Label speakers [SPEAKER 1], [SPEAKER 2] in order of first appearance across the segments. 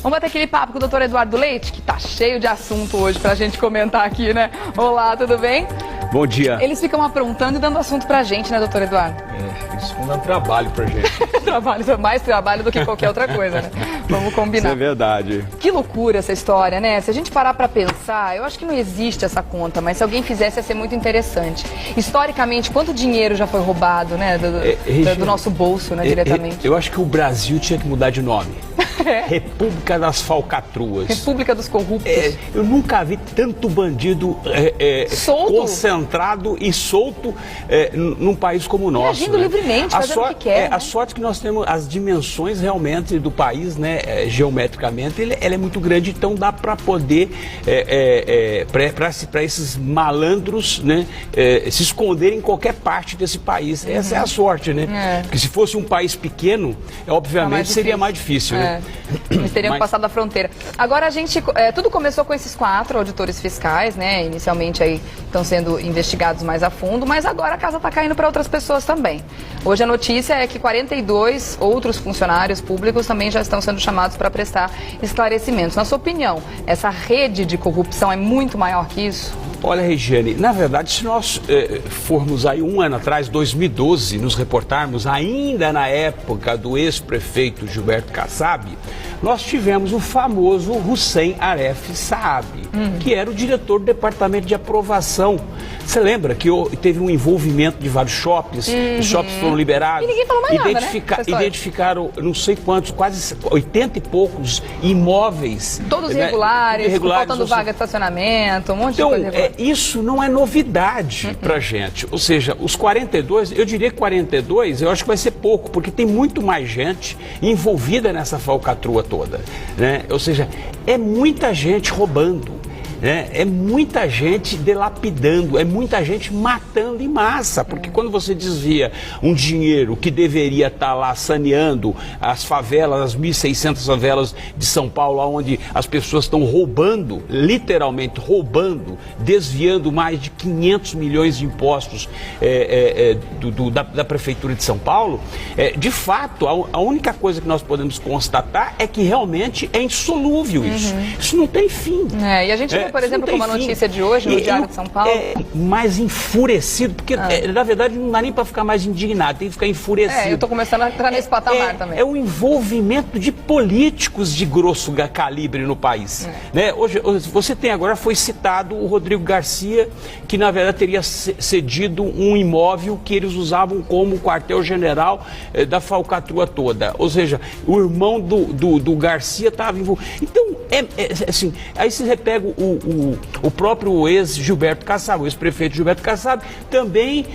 [SPEAKER 1] Vamos bater aquele papo com o doutor Eduardo Leite, que tá cheio de assunto hoje pra gente comentar aqui, né? Olá, tudo bem?
[SPEAKER 2] Bom dia.
[SPEAKER 1] Eles ficam aprontando e dando assunto pra gente, né, doutor Eduardo?
[SPEAKER 2] Isso não dá trabalho pra gente.
[SPEAKER 1] Mais trabalho do que qualquer outra coisa, né? Vamos combinar.
[SPEAKER 2] Isso é verdade.
[SPEAKER 1] Que loucura essa história, né? Se a gente parar pra pensar, eu acho que não existe essa conta, mas se alguém fizesse ia ser muito interessante. Historicamente, quanto dinheiro já foi roubado, né? Do nosso bolso, né, diretamente?
[SPEAKER 2] Eu acho que o Brasil tinha que mudar de nome. República das Falcatruas.
[SPEAKER 1] República dos Corruptos.
[SPEAKER 2] Eu nunca vi tanto bandido concentrado e solto num país como o nosso.
[SPEAKER 1] Agindo livremente, fazendo o que quer.
[SPEAKER 2] A sorte que nós temos as dimensões realmente do país, né, geometricamente, ela é muito grande, então dá para poder, para esses malandros, né, se esconderem em qualquer parte desse país. Essa é a sorte, né? Porque se fosse um país pequeno, obviamente seria mais difícil, né?
[SPEAKER 1] Eles teriam passado a fronteira. Agora a gente, tudo começou com esses 4 auditores fiscais, né? Inicialmente aí estão sendo investigados mais a fundo, mas agora a casa está caindo para outras pessoas também. Hoje a notícia é que 42 outros funcionários públicos também já estão sendo chamados para prestar esclarecimentos. Na sua opinião, essa rede de corrupção é muito maior que isso?
[SPEAKER 2] Olha, Regiane, na verdade, se nós formos aí um ano atrás, 2012, nos reportarmos, ainda na época do ex-prefeito Gilberto Kassab, nós tivemos o famoso Hussein Aref Saab, que era o diretor do departamento de aprovação. Você lembra que teve um envolvimento de vários shoppings, os shoppings foram liberados.
[SPEAKER 1] E ninguém falou mais nada, né?
[SPEAKER 2] Identificaram não sei quantos, quase 80 e poucos imóveis.
[SPEAKER 1] Todos irregulares, faltando vaga de estacionamento, um monte de coisa irregular.
[SPEAKER 2] Isso não é novidade pra gente. Ou seja, os 42, eu diria que 42, eu acho que vai ser pouco, porque tem muito mais gente envolvida nessa falcatrua toda, né? Ou seja, é muita gente roubando. É muita gente delapidando, é muita gente matando em massa, porque quando você desvia um dinheiro que deveria estar lá saneando as favelas, as 1.600 favelas de São Paulo, onde as pessoas estão roubando, literalmente roubando, desviando mais de 500 milhões de impostos da Prefeitura de São Paulo, de fato, a única coisa que nós podemos constatar é que realmente é insolúvel isso. Isso não tem fim.
[SPEAKER 1] E a gente por exemplo, como a notícia de hoje no Diário de São Paulo.
[SPEAKER 2] Mais enfurecido, porque na verdade não dá nem para ficar mais indignado, tem que ficar enfurecido.
[SPEAKER 1] Eu estou começando a entrar nesse patamar também.
[SPEAKER 2] É o envolvimento de políticos de grosso calibre no país. Né? Hoje, você tem agora, foi citado o Rodrigo Garcia, que na verdade teria cedido um imóvel que eles usavam como quartel-general da falcatrua toda. Ou seja, o irmão do Garcia estava envolvido. Então, assim, aí se repega o próprio ex-Gilberto Kassab, o ex-prefeito Gilberto Kassab, também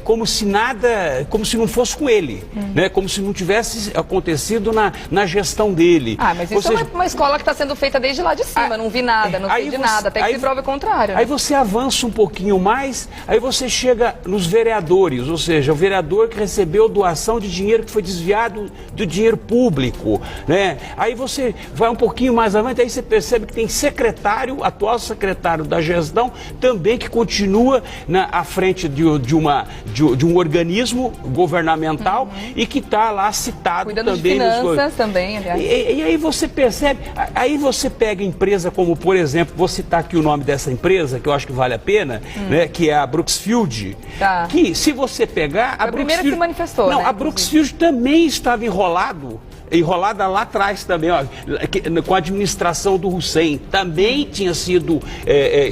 [SPEAKER 2] como se nada, como se não fosse com ele, né? Como se não tivesse acontecido na gestão dele.
[SPEAKER 1] Mas isso é uma escola que está sendo feita desde lá de cima, não vi nada, não sei de nada, até que se prove o contrário.
[SPEAKER 2] Aí você avança um pouquinho mais, aí você chega nos vereadores, ou seja, o vereador que recebeu doação de dinheiro que foi desviado do dinheiro público, né? Aí você vai um pouquinho mais avante, aí você percebe que tem atual secretário da gestão, também que continua à frente de um organismo governamental e que está lá citado
[SPEAKER 1] cuidando
[SPEAKER 2] também.
[SPEAKER 1] De finanças também, aliás.
[SPEAKER 2] E aí você percebe, aí você pega empresa como, por exemplo, vou citar aqui o nome dessa empresa, que eu acho que vale a pena, né, que é a Brooksfield, que se você pegar...
[SPEAKER 1] A primeira que se manifestou,
[SPEAKER 2] Não,
[SPEAKER 1] né,
[SPEAKER 2] a Brooksfield também estava enrolada lá atrás também, ó, com a administração do Hussein, também tinha sido,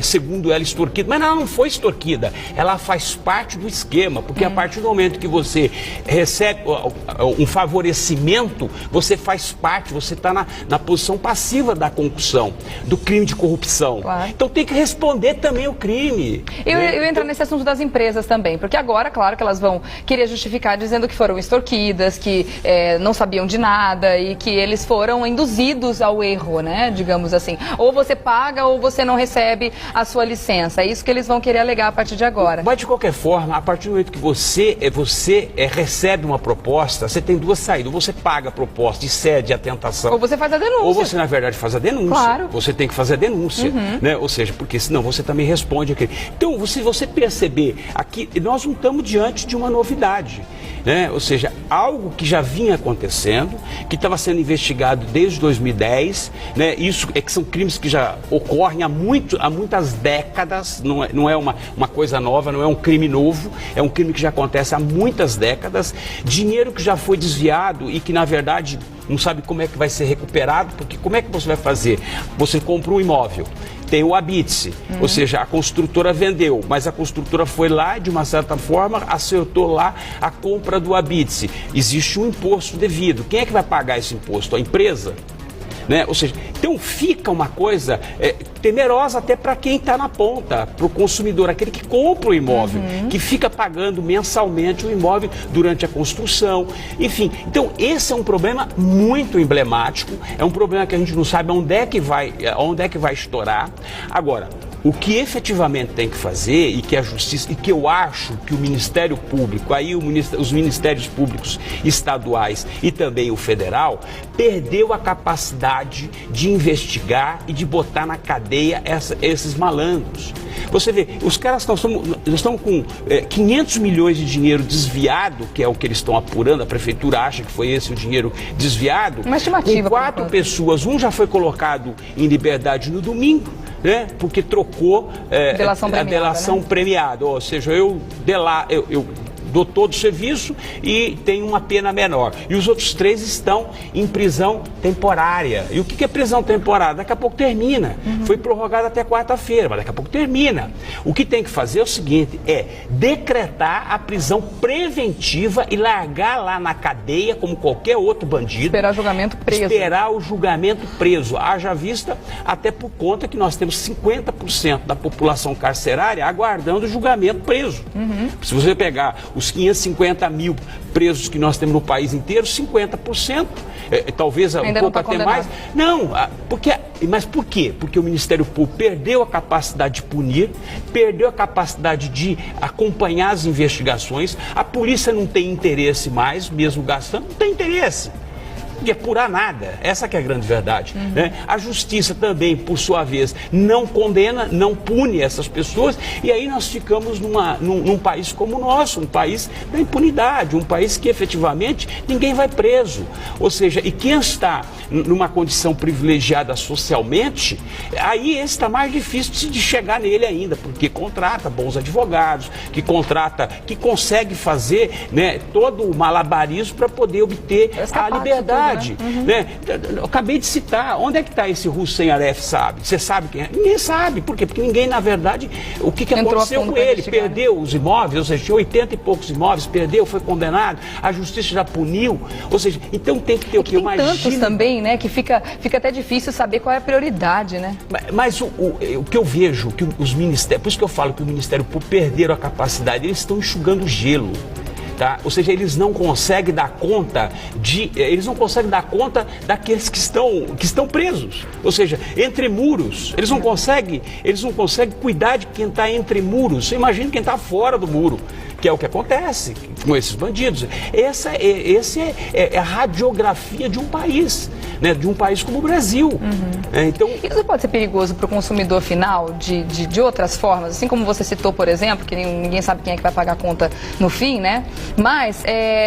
[SPEAKER 2] segundo ela, extorquida, mas ela não foi extorquida, ela faz parte do esquema, porque a partir do momento que você recebe um favorecimento, você faz parte, você está na posição passiva da concussão, do crime de corrupção.
[SPEAKER 1] Claro.
[SPEAKER 2] Então tem que responder também o crime.
[SPEAKER 1] Eu entro nesse assunto das empresas também, porque agora, claro que elas vão querer justificar dizendo que foram extorquidas, que não sabiam de nada, e que eles foram induzidos ao erro, né, digamos assim. Ou você paga ou você não recebe a sua licença. É isso que eles vão querer alegar a partir de agora.
[SPEAKER 2] Mas de qualquer forma, a partir do momento que você recebe uma proposta, você tem duas saídas. Ou você paga a proposta e cede à tentação.
[SPEAKER 1] Ou você faz a denúncia.
[SPEAKER 2] Ou você, na verdade, faz a denúncia.
[SPEAKER 1] Claro.
[SPEAKER 2] Você tem que fazer a denúncia, né? Ou seja, porque senão você também responde aquele. Então, se você perceber, aqui nós não estamos diante de uma novidade, né? Ou seja, algo que já vinha acontecendo, que estava sendo investigado desde 2010, né? Isso é que são crimes que já ocorrem há muitas décadas, não é uma coisa nova, não é um crime novo, é um crime que já acontece há muitas décadas, dinheiro que já foi desviado e que na verdade não sabe como é que vai ser recuperado, porque como é que você vai fazer? Você compra um imóvel, tem o habite-se, ou seja, a construtora vendeu, mas a construtora foi lá, de uma certa forma, acertou lá a compra do habite-se. Existe um imposto devido. Quem é que vai pagar esse imposto? A empresa? Né? Ou seja, então fica uma coisa temerosa até para quem está na ponta, para o consumidor, aquele que compra o imóvel, que fica pagando mensalmente o imóvel durante a construção, enfim. Então esse é um problema muito emblemático, é um problema que a gente não sabe onde é que vai estourar. Agora, o que efetivamente tem que fazer e que a justiça, e que eu acho que o Ministério Público, aí os Ministérios Públicos estaduais e também o federal, perdeu a capacidade de investigar e de botar na cadeia esses malandros. Você vê, os caras estão com 500 milhões de dinheiro desviado, que é o que eles estão apurando, a prefeitura acha que foi esse o dinheiro desviado,
[SPEAKER 1] uma estimativa,
[SPEAKER 2] com 4 pessoas, um já foi colocado em liberdade no domingo, né? Porque trocou a delação premiada, ou seja, eu dou todo o serviço e tenho uma pena menor. E os outros 3 estão em prisão temporária. E o que é prisão temporária? Daqui a pouco termina. Foi prorrogado até quarta-feira, mas daqui a pouco termina. O que tem que fazer é o seguinte, decretar a prisão preventiva e largar lá na cadeia, como qualquer outro bandido.
[SPEAKER 1] Esperar julgamento preso.
[SPEAKER 2] Esperar o julgamento preso. Haja vista, até por conta que nós temos 50% da população carcerária aguardando o julgamento preso. Se você pegar os 550 mil presos que nós temos no país inteiro, 50%, talvez
[SPEAKER 1] ainda
[SPEAKER 2] um pouco até mais. Não, mas por quê? Porque o Ministério Público perdeu a capacidade de punir, perdeu a capacidade de acompanhar as investigações, a polícia não tem interesse mais, mesmo gastando, não tem interesse de apurar nada, essa que é a grande verdade, né? A justiça também, por sua vez, não condena, não pune essas pessoas, e aí nós ficamos num país como o nosso, um país da impunidade, um país que efetivamente ninguém vai preso, ou seja, e quem está numa condição privilegiada socialmente, aí esse está mais difícil de chegar nele ainda, porque contrata bons advogados, que consegue fazer, né, todo o malabarismo para poder obter a liberdade. Né? Eu acabei de citar, onde é que está esse Hussein Aref, sabe? Você sabe quem é? Ninguém sabe, por quê? Porque ninguém, na verdade, o que aconteceu com ele? Perdeu os imóveis, ou seja, tinha 80 e poucos imóveis, perdeu, foi condenado, a justiça já puniu, ou seja, então tem que ter o que eu imagino.
[SPEAKER 1] Tem tantos também, né, que fica até difícil saber qual é a prioridade, né?
[SPEAKER 2] Mas o que eu vejo, que os ministérios, por isso que eu falo que o Ministério Público perderam a capacidade, eles estão enxugando gelo. Tá? Ou seja, eles não conseguem dar conta daqueles que estão presos. Ou seja, entre muros, eles não conseguem cuidar de quem está entre muros. Você imagina quem está fora do muro, que é o que acontece com esses bandidos. Essa é a radiografia de um país, né? De um país como o Brasil. Então,
[SPEAKER 1] isso pode ser perigoso para o consumidor final de outras formas, assim como você citou, por exemplo, que ninguém sabe quem é que vai pagar a conta no fim, né? Mas,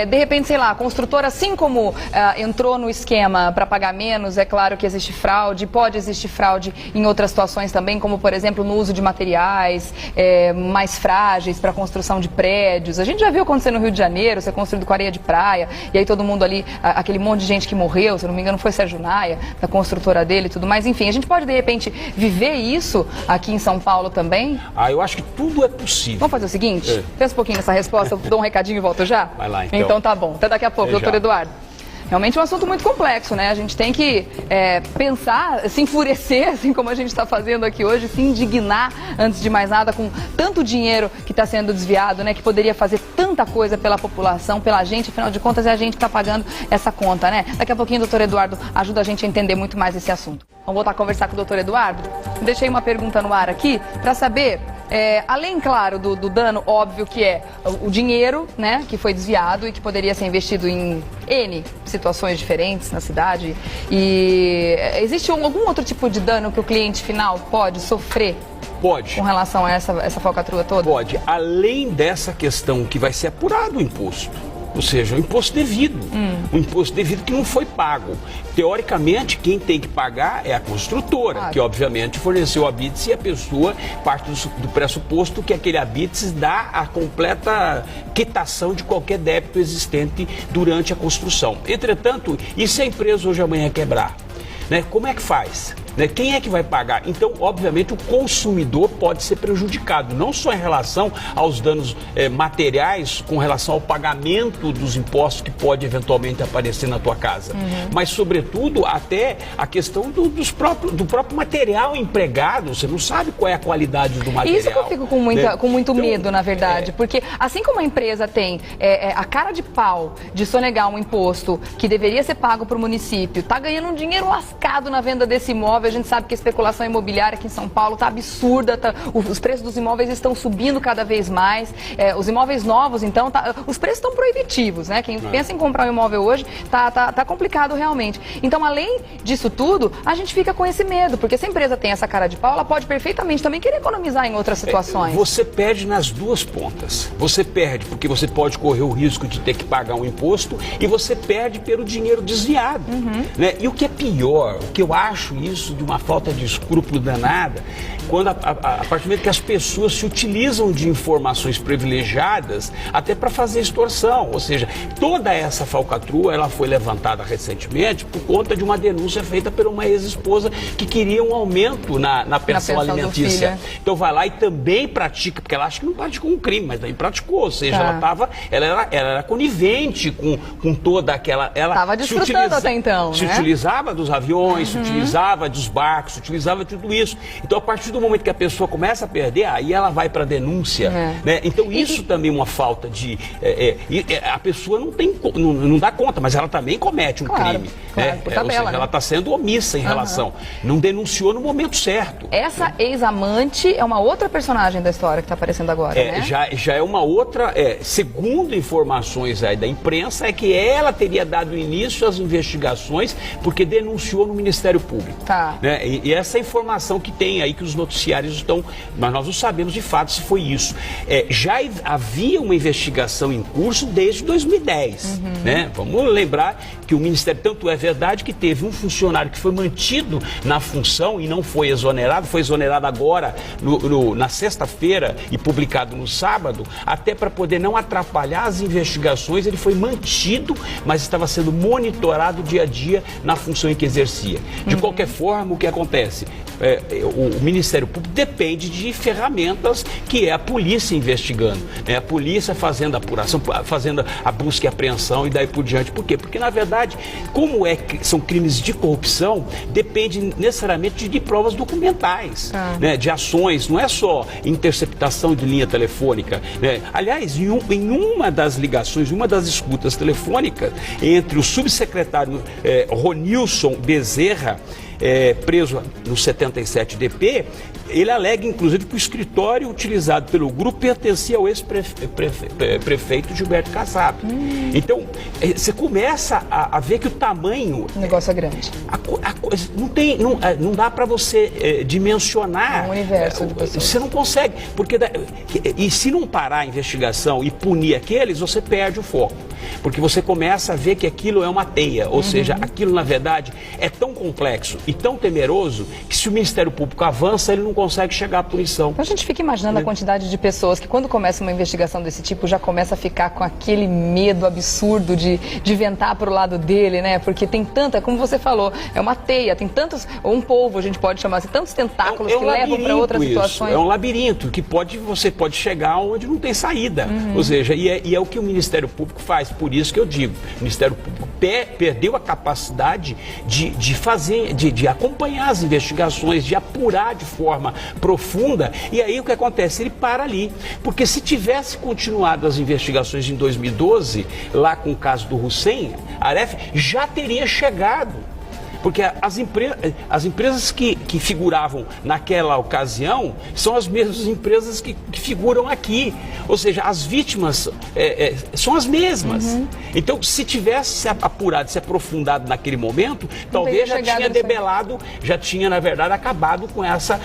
[SPEAKER 1] de repente, sei lá, a construtora, assim como entrou no esquema para pagar menos, é claro que existe fraude, pode existir fraude em outras situações também, como, por exemplo, no uso de materiais mais frágeis para a construção de prédios. A gente já viu acontecer no Rio de Janeiro, ser construído com areia de praia, e aí todo mundo ali, aquele monte de gente que morreu, se não me engano foi Sérgio Naia, da construtora dele e tudo mais. Enfim, a gente pode, de repente, viver isso aqui em São Paulo também?
[SPEAKER 2] Eu acho que tudo é possível.
[SPEAKER 1] Vamos fazer o seguinte? Pensa um pouquinho nessa resposta, eu dou um recadinho e volto já?
[SPEAKER 2] Vai lá, então.
[SPEAKER 1] Então tá bom. Até daqui a pouco, doutor Eduardo. Realmente é um assunto muito complexo, né? A gente tem que pensar, se enfurecer, assim como a gente está fazendo aqui hoje, se indignar, antes de mais nada, com tanto dinheiro que está sendo desviado, né? Que poderia fazer tanta coisa pela população, pela gente, afinal de contas é a gente que está pagando essa conta, né? Daqui a pouquinho o doutor Eduardo ajuda a gente a entender muito mais esse assunto. Vamos voltar a conversar com o doutor Eduardo? Deixei uma pergunta no ar aqui para saber... além, claro, do dano óbvio que é o dinheiro, né, que foi desviado e que poderia ser investido em N situações diferentes na cidade, e existe algum outro tipo de dano que o cliente final pode sofrer?
[SPEAKER 2] Pode.
[SPEAKER 1] Com relação a essa falcatrua toda?
[SPEAKER 2] Pode. Além dessa questão que vai ser apurado o imposto, ou seja, o imposto devido. O imposto devido que não foi pago. Teoricamente, quem tem que pagar é a construtora, que obviamente forneceu a habites, e a pessoa parte do pressuposto que aquele habites dá a completa quitação de qualquer débito existente durante a construção. Entretanto, e se a empresa hoje amanhã quebrar? Né? Como é que faz? Né? Quem é que vai pagar? Então, obviamente, o consumidor pode ser prejudicado, não só em relação aos danos materiais, com relação ao pagamento dos impostos que pode eventualmente aparecer na tua casa, mas, sobretudo, até a questão do próprio material empregado. Você não sabe qual é a qualidade do material.
[SPEAKER 1] Isso que eu fico com muito medo, na verdade, porque assim como a empresa tem a cara de pau de sonegar um imposto que deveria ser pago para o município, está ganhando um dinheiro lascado na venda desse imóvel. A gente sabe que a especulação imobiliária aqui em São Paulo está absurda, os preços dos imóveis estão subindo cada vez mais, os imóveis novos, então, os preços estão proibitivos, né? Quem pensa em comprar um imóvel hoje tá complicado realmente. Então, além disso tudo, a gente fica com esse medo, porque se a empresa tem essa cara de pau, ela pode perfeitamente também querer economizar em outras situações.
[SPEAKER 2] Você perde nas duas pontas. Você perde porque você pode correr o risco de ter que pagar um imposto, e você perde pelo dinheiro desviado. Né? E o que é pior, o que eu acho isso de uma falta de escrúpulo danada, quando a partir do momento que as pessoas se utilizam de informações privilegiadas até para fazer extorsão. Ou seja, toda essa falcatrua, ela foi levantada recentemente por conta de uma denúncia feita por uma ex-esposa que queria um aumento na pensão alimentícia. Então vai lá e também pratica, porque ela acha que não praticou um crime, mas também praticou. Ou seja, ela era conivente com toda aquela... Ela
[SPEAKER 1] estava desfrutando até então,
[SPEAKER 2] se utilizava dos aviões, se utilizava dos barcos, se utilizava de tudo isso. Então, a partir do momento que a pessoa começa a perder, aí ela vai para a denúncia. Né? Então, isso também é uma falta de... a pessoa não dá conta, mas ela também comete um crime.
[SPEAKER 1] Por tabela,
[SPEAKER 2] ou seja, ela está sendo omissa em relação. Não denunciou no momento certo.
[SPEAKER 1] Essa ex-amante é uma outra personagem da história que está aparecendo agora, né?
[SPEAKER 2] Já é uma outra... segundo informações aí da imprensa, é que ela teria dado início às investigações porque denunciou no Ministério Público. Né? E essa informação que tem aí que os noticiários estão... Mas nós não sabemos de fato se foi isso. Já havia uma investigação em curso desde 2010. Né? Vamos lembrar que o Ministério... Tanto é verdade que teve um funcionário que foi mantido na função e não foi exonerado agora na sexta-feira e publicado no sábado, até para poder não atrapalhar as investigações. Ele foi mantido, mas estava sendo monitorado dia a dia na função em que exercia. De qualquer forma, o que acontece? O Ministério Público depende de ferramentas que é a polícia investigando, né? A polícia fazendo a apuração, fazendo a busca e apreensão e daí por diante. Por quê? Porque, na verdade, como são crimes de corrupção, depende necessariamente de provas documentais, né? De ações, não é só interceptação de linha telefônica. Né? Aliás, em uma das ligações, uma das escutas telefônicas entre o subsecretário Ronilson Bezerra, preso no 77DP, ele alega, inclusive, que o escritório utilizado pelo grupo pertencia ao ex-prefeito Gilberto Kassab. Então, você começa a ver que o tamanho...
[SPEAKER 1] O negócio é grande.
[SPEAKER 2] Não dá para você dimensionar.
[SPEAKER 1] É um universo de pessoas.
[SPEAKER 2] Você não consegue. E se não parar a investigação e punir aqueles, você perde o foco. Porque você começa a ver que aquilo é uma teia. Ou seja, aquilo, na verdade, é tão complexo e tão temeroso que, se o Ministério Público avança, ele não consegue chegar à punição.
[SPEAKER 1] Então a gente fica imaginando a quantidade de pessoas que, quando começa uma investigação desse tipo, já começa a ficar com aquele medo absurdo de ventar para o lado dele, né? Porque tem tanta, como você falou, é uma teia, tem tantos, ou um polvo, a gente pode chamar assim, tantos tentáculos que levam para outras situações.
[SPEAKER 2] É um labirinto que você pode chegar onde não tem saída. Ou seja, e é o que o Ministério Público faz. Por isso que eu digo, o Ministério Público perdeu a capacidade de acompanhar as investigações, de apurar de forma profunda, e aí o que acontece? Ele para ali. Porque se tivesse continuado as investigações em 2012, lá com o caso do Hussein Aref, já teria chegado. Porque as empresas que figuravam naquela ocasião são as mesmas empresas que figuram aqui. Ou seja, as vítimas são as mesmas. Então, se tivesse se apurado, se aprofundado naquele momento, talvez já tinha debelado, já tinha, na verdade, acabado com essa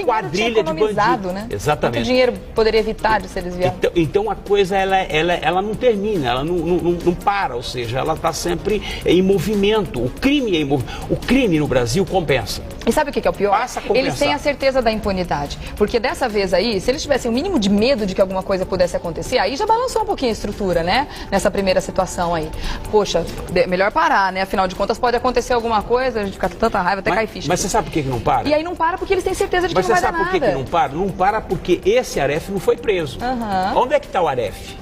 [SPEAKER 2] quadrilha de bandidos.
[SPEAKER 1] Né?
[SPEAKER 2] Exatamente.
[SPEAKER 1] Quanto dinheiro poderia evitar de ser desviado?
[SPEAKER 2] Então a coisa ela não termina, ela não para, ou seja, ela está sempre em movimento. O crime é em movimento. O crime no Brasil compensa.
[SPEAKER 1] E sabe o que é o pior?
[SPEAKER 2] Passa a compensar.
[SPEAKER 1] Eles têm a certeza da impunidade. Porque dessa vez aí, se eles tivessem o mínimo de medo de que alguma coisa pudesse acontecer, aí já balançou um pouquinho a estrutura, né? Nessa primeira situação aí. Poxa, melhor parar, né? Afinal de contas, pode acontecer alguma coisa, a gente fica com tanta raiva, até cai ficha.
[SPEAKER 2] Mas você sabe por que não para?
[SPEAKER 1] E aí não para porque eles têm certeza de que não vai dar nada.
[SPEAKER 2] Mas você sabe por que não para? Não para porque esse Aref não foi preso. Onde é que está o Aref?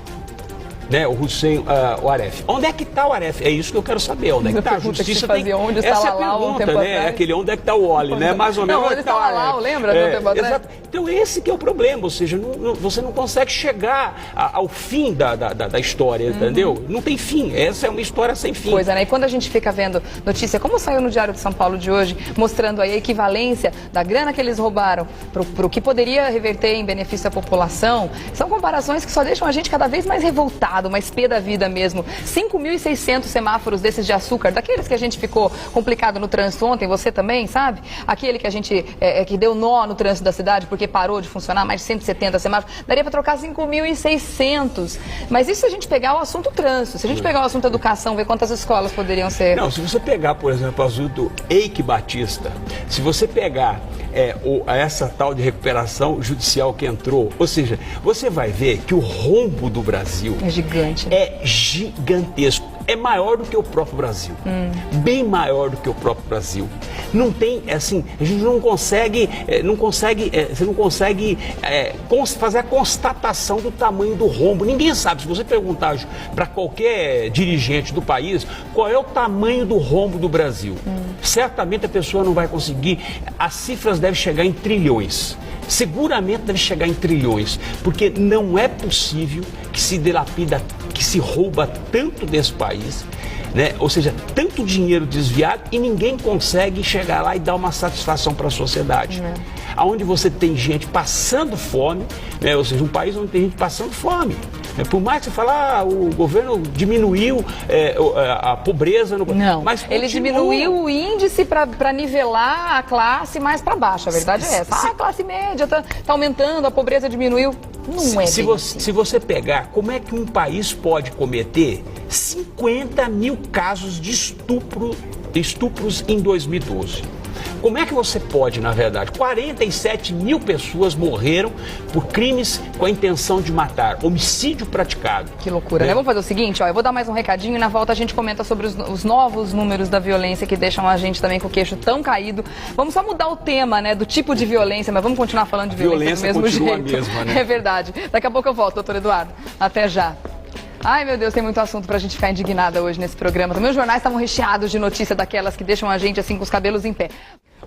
[SPEAKER 2] Né, o Hussein, o Aref. Onde é que está o Aref? É isso que eu quero saber. Onde é que está a justiça?
[SPEAKER 1] Onde está
[SPEAKER 2] essa é a pergunta, né? Aquele onde é que está o Oli, né? Mais ou menos.
[SPEAKER 1] Onde está o Aref? Lembra do tempo atrás?
[SPEAKER 2] Então esse que é o problema, ou seja, você não consegue chegar ao fim da história, entendeu? Não tem fim. Essa é uma história sem fim.
[SPEAKER 1] Pois é, né? E quando a gente fica vendo notícia, como saiu no Diário de São Paulo de hoje, mostrando aí a equivalência da grana que eles roubaram para o que poderia reverter em benefício à população, são comparações que só deixam a gente cada vez mais revoltado, mais pé da vida mesmo. 5.600 semáforos desses de açúcar, daqueles que a gente ficou complicado no trânsito ontem, você também, sabe? Aquele que a gente, que deu nó no trânsito da cidade porque parou de funcionar, mais de 170 semáforos, daria para trocar 5.600. Mas isso se a gente pegar o assunto trânsito, se a gente pegar o assunto educação, ver quantas escolas poderiam ser...
[SPEAKER 2] Não, se você pegar, por exemplo, o assunto Eike Batista, se você pegar essa tal de recuperação judicial que entrou, ou seja, você vai ver que o rombo do Brasil
[SPEAKER 1] é gigante.
[SPEAKER 2] É gigantesco. É maior do que o próprio Brasil. Bem maior do que o próprio Brasil. Não tem, assim, a gente não consegue fazer a constatação do tamanho do rombo. Ninguém sabe. Se você perguntar para qualquer dirigente do país qual é o tamanho do rombo do Brasil, certamente a pessoa não vai conseguir. As cifras devem chegar em trilhões. Seguramente deve chegar em trilhões, porque não é possível que se dilapida, que se rouba tanto desse país, né? Ou seja, tanto dinheiro desviado e ninguém consegue chegar lá e dar uma satisfação para a sociedade. Onde você tem gente passando fome, né? Ou seja, um país onde tem gente passando fome. Por mais que você fale, o governo diminuiu a pobreza.
[SPEAKER 1] Não, mas ele diminuiu o índice para nivelar a classe mais para baixo. A verdade é essa. A classe média está aumentando, a pobreza diminuiu. Não é
[SPEAKER 2] se você pegar, como é que um país pode cometer 50 mil casos de estupros em 2012? Como é que você pode, na verdade, 47 mil pessoas morreram por crimes com a intenção de matar, homicídio praticado.
[SPEAKER 1] Que loucura, né? Vamos fazer o seguinte, eu vou dar mais um recadinho e na volta a gente comenta sobre os novos números da violência que deixam a gente também com o queixo tão caído. Vamos só mudar o tema, né, do tipo de violência, mas vamos continuar falando de violência do mesmo jeito.
[SPEAKER 2] A mesma, né?
[SPEAKER 1] É verdade. Daqui a pouco eu volto, doutor Eduardo. Até já. Ai, meu Deus, tem muito assunto pra gente ficar indignada hoje nesse programa. Também os jornais estavam recheados de notícia daquelas que deixam a gente assim com os cabelos em pé.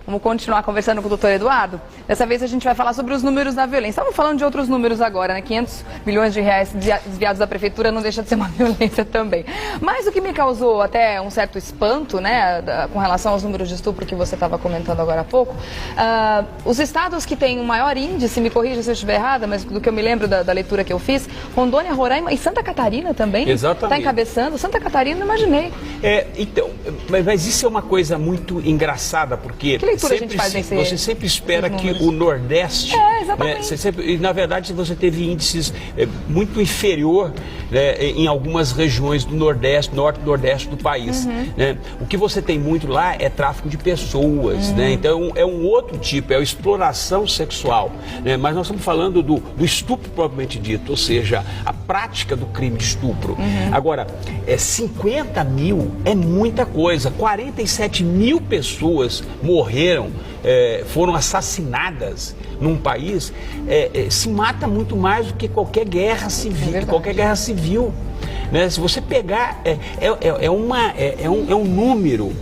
[SPEAKER 1] Vamos continuar conversando com o doutor Eduardo. Dessa vez a gente vai falar sobre os números da violência. Estamos falando de outros números agora, né? 500 milhões de reais desviados da prefeitura não deixa de ser uma violência também. Mas o que me causou até um certo espanto, né? Com relação aos números de estupro que você estava comentando agora há pouco. Os estados que têm um maior índice, me corrija se eu estiver errada, mas do que eu me lembro da leitura que eu fiz, Rondônia, Roraima e Santa Catarina também.
[SPEAKER 2] Exatamente.
[SPEAKER 1] Está encabeçando. Santa Catarina, não imaginei.
[SPEAKER 2] Então, mas isso é uma coisa muito engraçada, porque... Você sempre espera que o Nordeste...
[SPEAKER 1] exatamente.
[SPEAKER 2] E, na verdade, você teve índices muito inferior, né, em algumas regiões do Nordeste, Norte e Nordeste do país. Né? O que você tem muito lá é tráfico de pessoas, né? Então é um outro tipo, é a exploração sexual. Né? Mas nós estamos falando do estupro propriamente dito, ou seja, a prática do crime de estupro. Agora, 50 mil é muita coisa. 47 mil pessoas morreram, foram assassinadas num país. Se mata muito mais do que qualquer guerra civil. Né? Se você pegar, é um número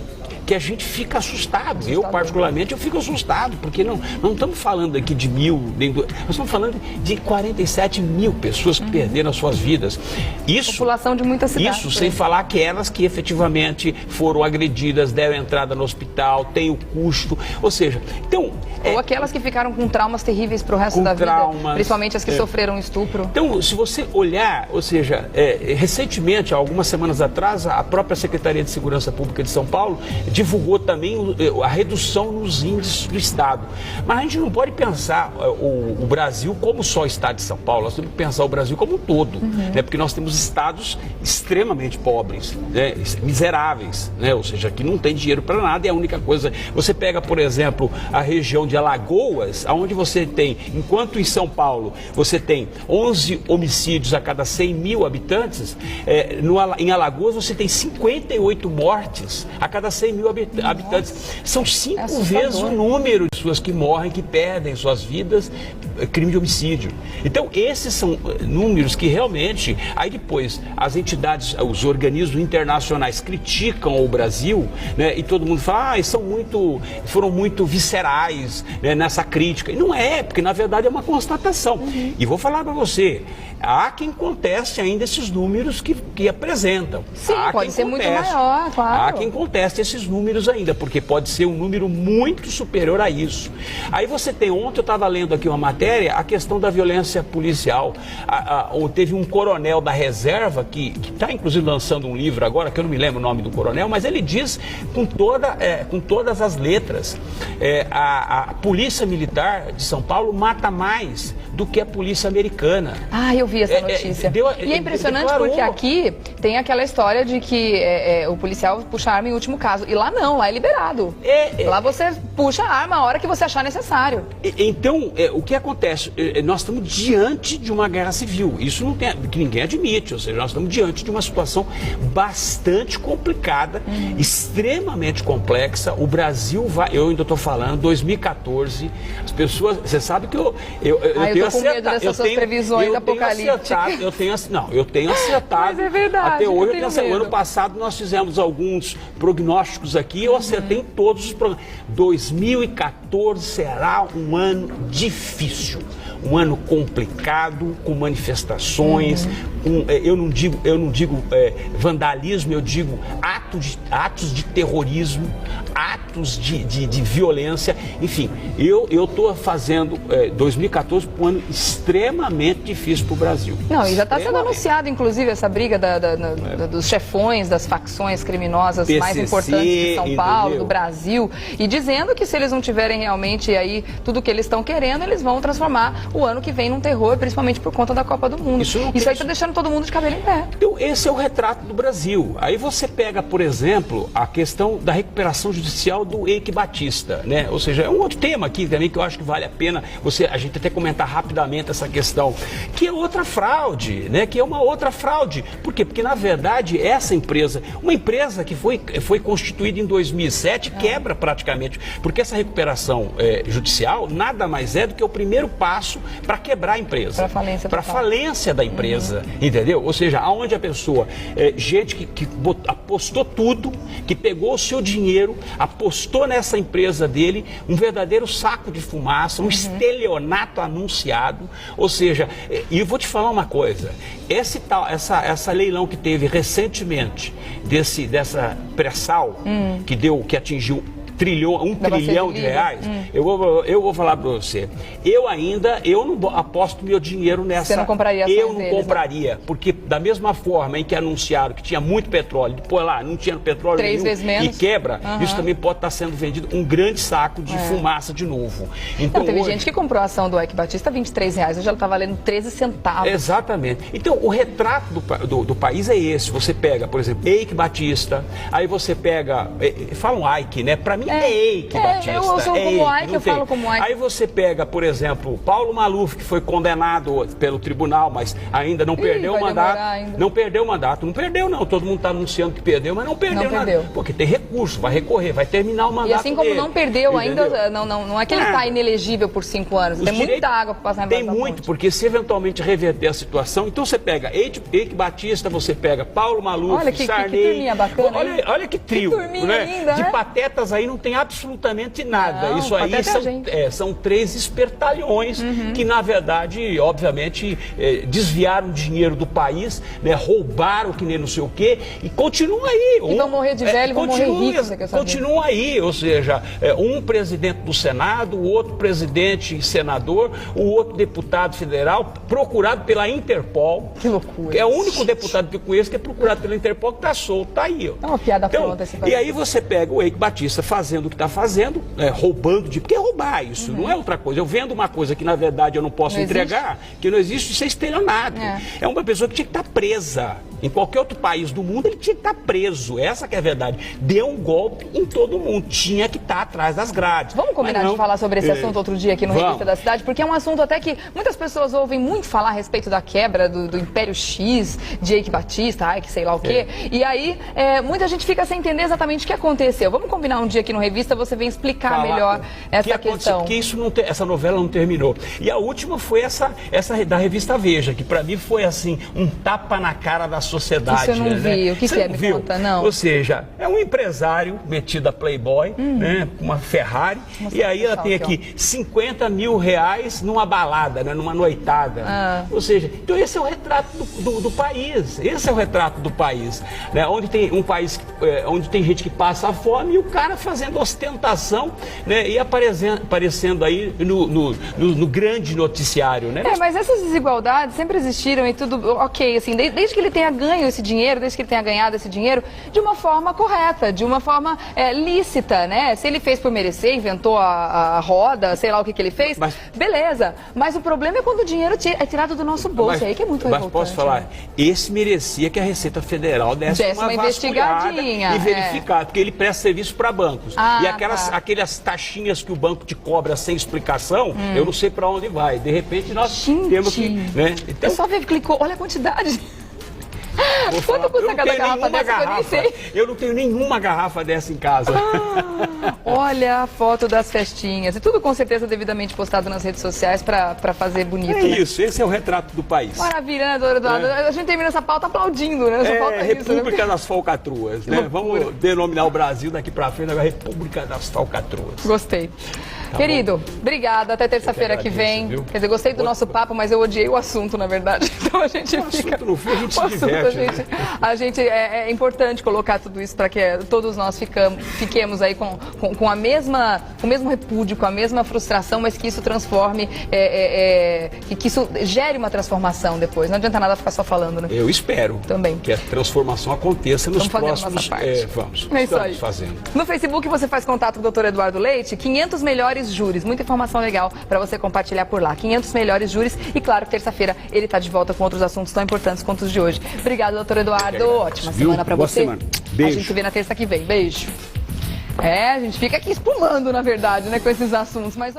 [SPEAKER 2] que a gente fica assustado. Eu, particularmente, eu fico assustado, porque não estamos falando aqui de 1.000, nós estamos falando de 47 mil pessoas que perderam as suas vidas. Isso,
[SPEAKER 1] população de muitas cidades.
[SPEAKER 2] Isso sem falar aquelas que efetivamente foram agredidas, deram entrada no hospital, tem o custo, ou seja, então...
[SPEAKER 1] Ou aquelas que ficaram com traumas terríveis para o resto da vida, principalmente as que sofreram estupro.
[SPEAKER 2] Então, se você olhar, ou seja, recentemente, algumas semanas atrás, a própria Secretaria de Segurança Pública de São Paulo divulgou também a redução nos índices do Estado. Mas a gente não pode pensar o Brasil como só o Estado de São Paulo, nós temos que pensar o Brasil como um todo, né? Porque nós temos estados extremamente pobres, né? Miseráveis, né? Ou seja, que não tem dinheiro para nada, e a única coisa... Você pega, por exemplo, a região de Alagoas, onde você tem, enquanto em São Paulo você tem 11 homicídios a cada 100 mil habitantes, em Alagoas você tem 58 mortes a cada 100 mil habitantes. São 5 vezes o número de pessoas que morrem, que perdem suas vidas, crime de homicídio. Então, esses são números que realmente, aí depois, as entidades, os organismos internacionais criticam o Brasil, né, e todo mundo fala, foram muito viscerais, né, nessa crítica. E não é, porque na verdade é uma constatação. E vou falar para você, há quem conteste ainda esses números que apresentam.
[SPEAKER 1] Sim, pode ser muito maior, claro.
[SPEAKER 2] Há quem conteste esses números ainda, porque pode ser um número muito superior a isso. Aí você tem, ontem eu estava lendo aqui uma matéria, a questão da violência policial. Teve um coronel da reserva, que está inclusive lançando um livro agora, que eu não me lembro o nome do coronel, mas ele diz com todas as letras, a Polícia Militar de São Paulo mata mais do que a Polícia Americana.
[SPEAKER 1] Ah, eu vi essa notícia. E é impressionante porque aqui tem aquela história de que o policial puxa a arma em último caso. E lá não, lá é liberado. Lá você puxa a arma a hora que você achar necessário.
[SPEAKER 2] Então, o que acontece? Nós estamos diante de uma guerra civil. Isso não tem, que ninguém admite. Ou seja, nós estamos diante de uma situação bastante complicada, extremamente complexa. O Brasil vai, eu ainda estou falando, 2014, as pessoas, você sabe que eu tenho
[SPEAKER 1] com medo dessas suas previsões apocalípticas.
[SPEAKER 2] Eu tenho acertado.
[SPEAKER 1] Mas é verdade.
[SPEAKER 2] Até hoje, o ano passado, nós fizemos alguns prognósticos aqui, eu acertei em todos os prognósticos. 2014 será um ano difícil, um ano complicado, com manifestações, eu não digo vandalismo, eu digo atos de terrorismo, atos de violência, enfim, eu estou fazendo 2014 um ano extremamente difícil para o Brasil.
[SPEAKER 1] Não, e já está sendo anunciado, inclusive, essa briga dos chefões das facções criminosas PCC, mais importantes de São Paulo, do Brasil, e dizendo que se eles não tiverem realmente aí tudo o que eles estão querendo, eles vão transformar o ano que vem num terror, principalmente por conta da Copa do Mundo. Isso aí está deixando todo mundo de cabelo em pé.
[SPEAKER 2] Então, esse é o retrato do Brasil. Aí você pega, por exemplo, a questão da recuperação judicial do Eike Batista, né? Ou seja, é um outro tema aqui também que eu acho que vale a pena a gente até comentar rapidamente essa questão, que é outra fraude, né? Que é uma outra fraude. Por quê? Porque, na verdade, essa empresa, uma empresa que foi constituída em 2007, quebra praticamente, porque essa recuperação judicial nada mais é do que o primeiro passo para quebrar a empresa. Para a falência da empresa, entendeu? Ou seja, aonde a pessoa, gente que apostou tudo, que pegou o seu dinheiro, apostou nessa empresa dele, um verdadeiro saco de fumaça, um estelionato anunciado, ou seja, e eu vou te falar uma coisa, essa leilão que teve recentemente, dessa pré-sal, que atingiu um trilhão de reais, eu vou falar para você, eu não aposto meu dinheiro nessa.
[SPEAKER 1] Você não compraria ações
[SPEAKER 2] Eu não compraria, porque da mesma forma em que anunciaram que tinha muito petróleo, depois lá não tinha petróleo
[SPEAKER 1] 3 vezes menos.
[SPEAKER 2] E quebra, isso também pode estar sendo vendido um grande saco de fumaça de novo. Então,
[SPEAKER 1] teve gente que comprou a ação do Eike Batista a R$23, hoje ela está valendo 13 centavos.
[SPEAKER 2] Exatamente. Então, o retrato do país é esse. Você pega, por exemplo, Eike Batista, aí você pega, falam Eike, né? Para mim mim é Eike Batista.
[SPEAKER 1] Eu sou como Eike, eu falo como Eike.
[SPEAKER 2] Aí você pega, por exemplo, Paulo Maluf, que foi condenado pelo tribunal, mas ainda não perdeu o mandato. Não perdeu o mandato. Não perdeu, não. Todo mundo está anunciando que perdeu, mas não perdeu nada. Porque tem recurso, vai recorrer, vai terminar o mandato dele.
[SPEAKER 1] E assim como não perdeu ainda, não é que ele está inelegível por 5 anos. Tem muita água para passar embaixo da ponte. Tem muito, porque se eventualmente reverter a situação, então você pega Eike Batista, você pega Paulo Maluf, Sarney. Que turminha bacana.
[SPEAKER 2] Olha que trio.
[SPEAKER 1] Que turminha linda,
[SPEAKER 2] de patetas aí não tem absolutamente nada.
[SPEAKER 1] Não,
[SPEAKER 2] isso aí são 3 espertalhões que, na verdade, obviamente, desviaram dinheiro do país, né, roubaram que nem não sei o quê, e continuam aí.
[SPEAKER 1] E vão morrer de velho, vão morrer ricos, você quer saber?
[SPEAKER 2] Continuam aí, ou seja, um presidente do Senado, o outro presidente e senador, o outro deputado federal, procurado pela Interpol.
[SPEAKER 1] Que loucura.
[SPEAKER 2] É o único deputado que eu conheço que é procurado pela Interpol, que está solto, está aí. Ó.
[SPEAKER 1] É uma piada pronta esse país.
[SPEAKER 2] E aí você pega o Eike Batista fazendo o que está fazendo, roubando, porque é roubar isso, não é outra coisa. Eu vendo uma coisa que, na verdade, eu não posso entregar, que não existe, isso é estelionato. É uma pessoa que tinha que estar presa. Em qualquer outro país do mundo, ele tinha que estar preso. Essa que é a verdade. Deu um golpe em todo mundo. Tinha que estar atrás das grades.
[SPEAKER 1] Vamos combinar de falar sobre esse assunto outro dia aqui no Revista da Cidade, porque é um assunto até que muitas pessoas ouvem muito falar a respeito da quebra do Império X, de Eike Batista, que sei lá o quê. E aí, muita gente fica sem entender exatamente o que aconteceu. Vamos combinar um dia aqui no Revista, você vem explicar melhor essa questão.
[SPEAKER 2] Porque essa novela não terminou. E a última foi essa da Revista Veja, que para mim foi assim, um tapa na cara da sociedade.
[SPEAKER 1] Isso eu não vi. O que é? Me conta, não.
[SPEAKER 2] Ou seja, é um empresário metido a Playboy, né, com uma Ferrari, e aí ela tem aqui 50 mil reais numa balada, né, numa noitada. Ou seja, então esse é o retrato do país. Esse é o retrato do país. Né, onde tem um país, onde tem gente que passa fome e o cara fazendo ostentação, né, e aparecendo aí no grande noticiário. Né?
[SPEAKER 1] Mas essas desigualdades sempre existiram e tudo ok, assim, desde que ele tenha ganho esse dinheiro, desde que ele tenha ganhado esse dinheiro de uma forma correta, de uma forma lícita, né? Se ele fez por merecer, inventou a roda, sei lá o que ele fez, beleza. Mas o problema é quando o dinheiro é tirado do nosso bolso, aí que é muito revoltante.
[SPEAKER 2] Mas posso falar, esse merecia que a Receita Federal desse uma investigadinha e verificar, porque ele presta serviço para bancos. E aquelas taxinhas que o banco te cobra sem explicação, eu não sei para onde vai. De repente nós temos que... Né? Então,
[SPEAKER 1] só clicou, olha a quantidade. Quanto custa cada garrafa dessa que eu nem sei?
[SPEAKER 2] Eu não tenho nenhuma garrafa dessa em casa.
[SPEAKER 1] Olha a foto das festinhas. E tudo com certeza devidamente postado nas redes sociais para fazer bonito.
[SPEAKER 2] É isso, esse é o retrato do país.
[SPEAKER 1] Maravilha, né, doutor Eduardo? A gente termina essa pauta aplaudindo, né? Só falta
[SPEAKER 2] República
[SPEAKER 1] isso, né?
[SPEAKER 2] das Falcatruas, né? Vamos denominar o Brasil daqui para frente agora República das Falcatruas.
[SPEAKER 1] Gostei. Querido, obrigada. Até terça-feira que vem. Viu? Quer dizer, gostei do nosso papo, mas eu odiei o assunto, na verdade. Então a gente fica...
[SPEAKER 2] No fim, a gente se diverte.
[SPEAKER 1] É importante colocar tudo isso para que todos nós fiquemos aí com o mesmo repúdio, com a mesma frustração, mas que isso transforme, que isso gere uma transformação depois. Não adianta nada ficar só falando, né?
[SPEAKER 2] Eu espero
[SPEAKER 1] também
[SPEAKER 2] que a transformação aconteça nos próximos... Vamos.
[SPEAKER 1] É isso aí.
[SPEAKER 2] Fazendo.
[SPEAKER 1] No Facebook você faz contato com o Dr. Eduardo Leite, 500 melhores júris, muita informação legal para você compartilhar por lá. 500 melhores júris e claro que terça-feira ele está de volta com outros assuntos tão importantes quanto os de hoje. Obrigada, doutor Eduardo. Ótima semana para você.
[SPEAKER 2] Semana. Beijo.
[SPEAKER 1] A gente se vê na terça que vem. Beijo. A gente fica aqui espumando, na verdade, né, com esses assuntos, mas...